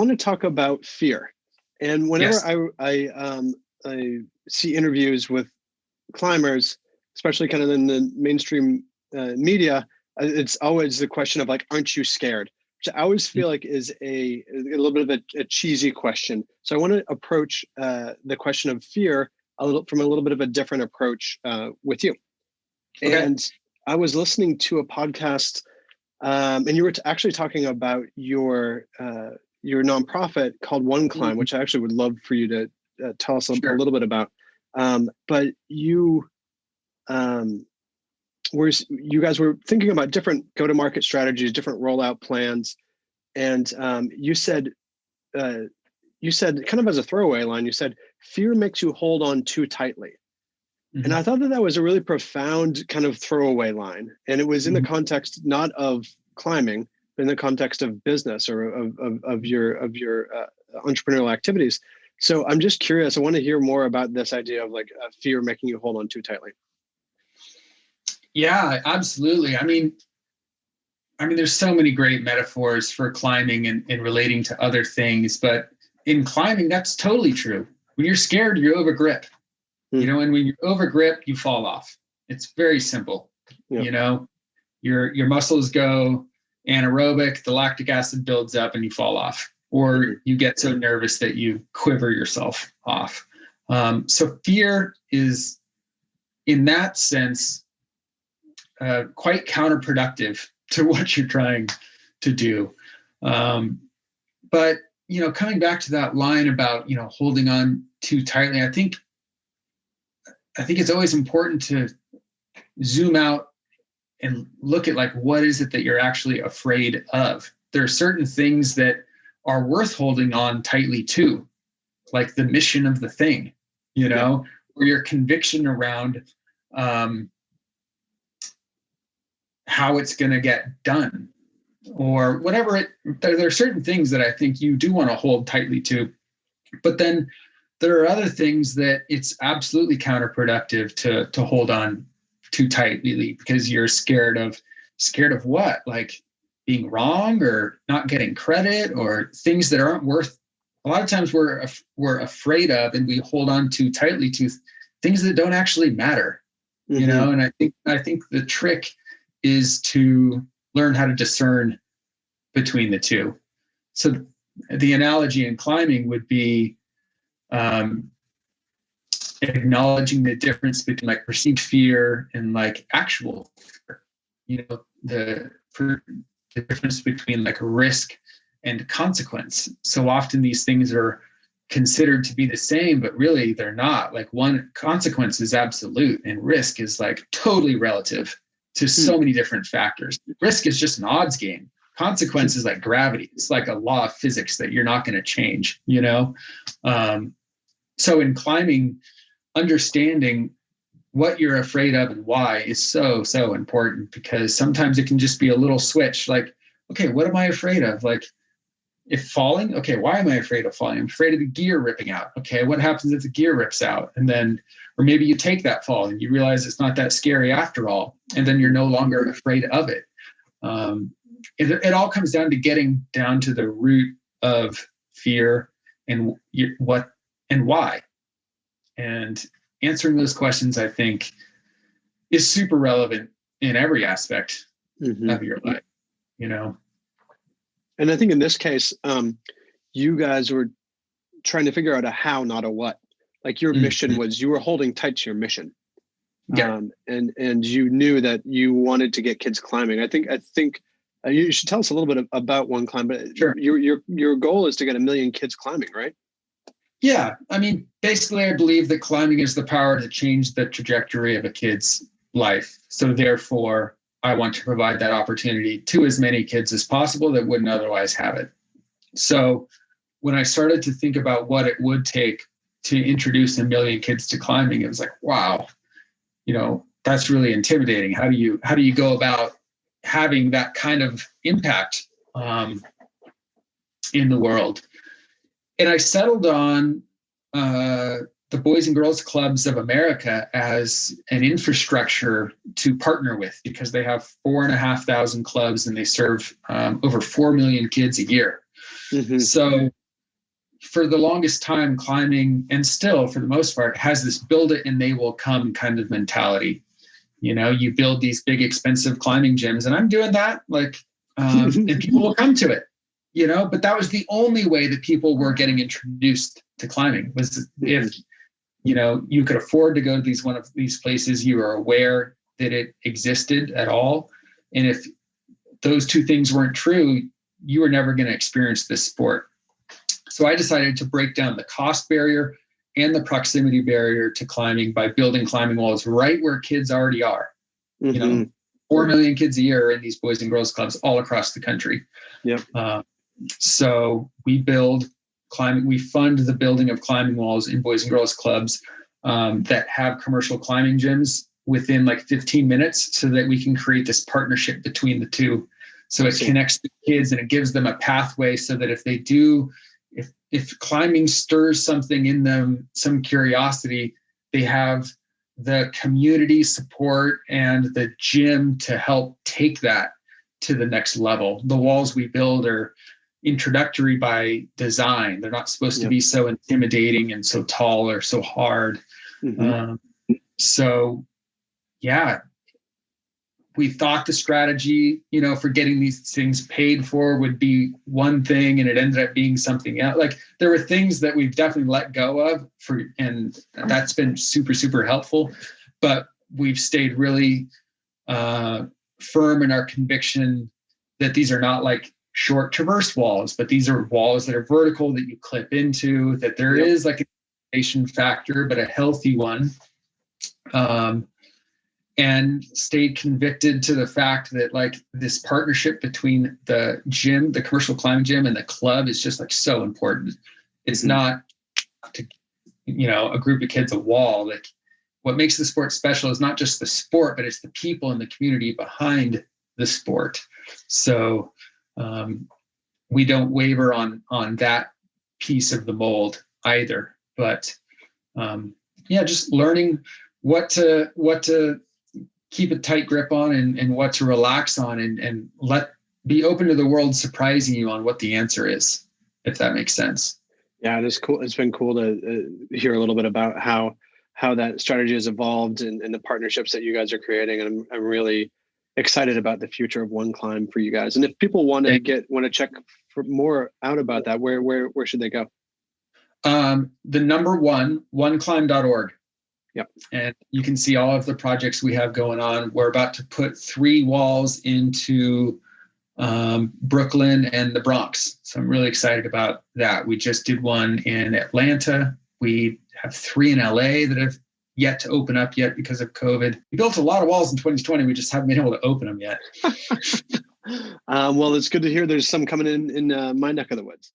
want to talk about fear. And whenever Yes. I see interviews with climbers, especially kind of in the mainstream media, it's always the question of like, aren't you scared? Which I always feel like is a little bit of a cheesy question. So I want to approach the question of fear from a little bit of a different approach with you. Okay. And I was listening to a podcast, and you were actually talking about your nonprofit called One Climb, which I actually would love for you to tell us a Sure. little bit about. But you you guys were thinking about different go-to-market strategies, different rollout plans, and you said kind of as a throwaway line, you said fear makes you hold on too tightly. And I thought that was a really profound kind of throwaway line. And it was in the context not of climbing, but in the context of business or of your entrepreneurial activities. So I'm just curious. I want to hear more about this idea of like fear making you hold on too tightly. Yeah, absolutely. I mean, there's so many great metaphors for climbing and relating to other things, but in climbing, that's totally true. When you're scared, you overgrip. And when you overgrip, you fall off. It's very simple. Yep. Your muscles go anaerobic, the lactic acid builds up and you fall off, or you get so nervous that you quiver yourself off. So fear is, in that sense, quite counterproductive to what you're trying to do. But, coming back to that line about, holding on too tightly, I think it's always important to zoom out and look at like, what is it that you're actually afraid of? There are certain things that are worth holding on tightly to, like the mission of the thing, or your conviction around how it's going to get done or whatever. There are certain things that I think you do want to hold tightly to, but then there are other things that it's absolutely counterproductive to hold on too tightly because you're scared of what? Like being wrong or not getting credit or things that aren't worth. A lot of times we're afraid of, and we hold on too tightly to things that don't actually matter, And I think the trick is to learn how to discern between the two. So the analogy in climbing would be acknowledging the difference between like perceived fear and like actual fear. The difference between like risk and consequence. So often these things are considered to be the same, but really they're not. Like one consequence is absolute and risk is like totally relative to so many different factors. Risk is just an odds game. Consequence is like gravity. It's like a law of physics that you're not going to change, So in climbing, understanding what you're afraid of and why is so, so important, because sometimes it can just be a little switch. Like, okay, what am I afraid of? Like if falling, okay, why am I afraid of falling? I'm afraid of the gear ripping out. Okay, what happens if the gear rips out? And then, or maybe you take that fall and you realize it's not that scary after all. And then you're no longer afraid of it. It all comes down to getting down to the root of fear and what and why. And answering those questions, I think, is super relevant in every aspect of your life, And I think in this case, you guys were trying to figure out a how, not a what. Like your mission was, you were holding tight to your mission. Yeah. And you knew that you wanted to get kids climbing. I think you should tell us a little bit about One Climb, but sure. Your goal is to get 1 million kids climbing, right? Yeah. Basically, I believe that climbing is the power to change the trajectory of a kid's life. So therefore, I want to provide that opportunity to as many kids as possible that wouldn't otherwise have it. So when I started to think about what it would take to introduce 1 million kids to climbing, it was like, wow, that's really intimidating. How do you go about having that kind of impact in the world? And I settled on the Boys and Girls Clubs of America as an infrastructure to partner with, because they have 4,500 clubs and they serve over 4 million kids a year. So for the longest time, climbing, and still for the most part, has this build it and they will come kind of mentality. You know, you build these big expensive climbing gyms, and I'm doing that, like, and people will come to it, you know, but that was the only way that people were getting introduced to climbing, was if, you know, you could afford to go to one of these places, you were aware that it existed at all. And if those two things weren't true, you were never going to experience this sport. So I decided to break down the cost barrier and the proximity barrier to climbing by building climbing walls right where kids already are. You know, 4 million kids a year in these boys and girls clubs all across the country. So we fund the building of climbing walls in boys and girls clubs that have commercial climbing gyms within like 15 minutes, so that we can create this partnership between the two. So it connects the kids and it gives them a pathway, so that if they do, if climbing stirs something in them, some curiosity, they have the community support and the gym to help take that to the next level. The walls we build are introductory by design. They're not supposed to be so intimidating and so tall or so hard. So yeah, we thought the strategy, you know, for getting these things paid for would be one thing, and it ended up being something else. Like, there were things that we've definitely let go of and that's been super, super helpful, but we've stayed really firm in our conviction that these are not like short traverse walls, but these are walls that are vertical, that you clip into, that there is like an innovation factor, but a healthy one. And stayed convicted to the fact that like this partnership between the gym, the commercial climbing gym, and the club is just like so important. It's not to, you know, a group of kids a wall. Like, what makes the sport special is not just the sport, but it's the people in the community behind the sport. So we don't waver on that piece of the mold either. But just learning what to keep a tight grip on and what to relax on, and be open to the world surprising you on what the answer is, if that makes sense. Yeah, it is cool. It's been cool to hear a little bit about how that strategy has evolved and the partnerships that you guys are creating. And I'm really excited about the future of One Climb for you guys. And if people want to check for more out about that, where should they go? The number oneclimb.org. Yep. And you can see all of the projects we have going on. We're about to put 3 walls into Brooklyn and the Bronx. So I'm really excited about that. We just did one in Atlanta. We have 3 in LA that have yet to open up yet because of COVID. We built a lot of walls in 2020. We just haven't been able to open them yet. Well, it's good to hear there's some coming in my neck of the woods.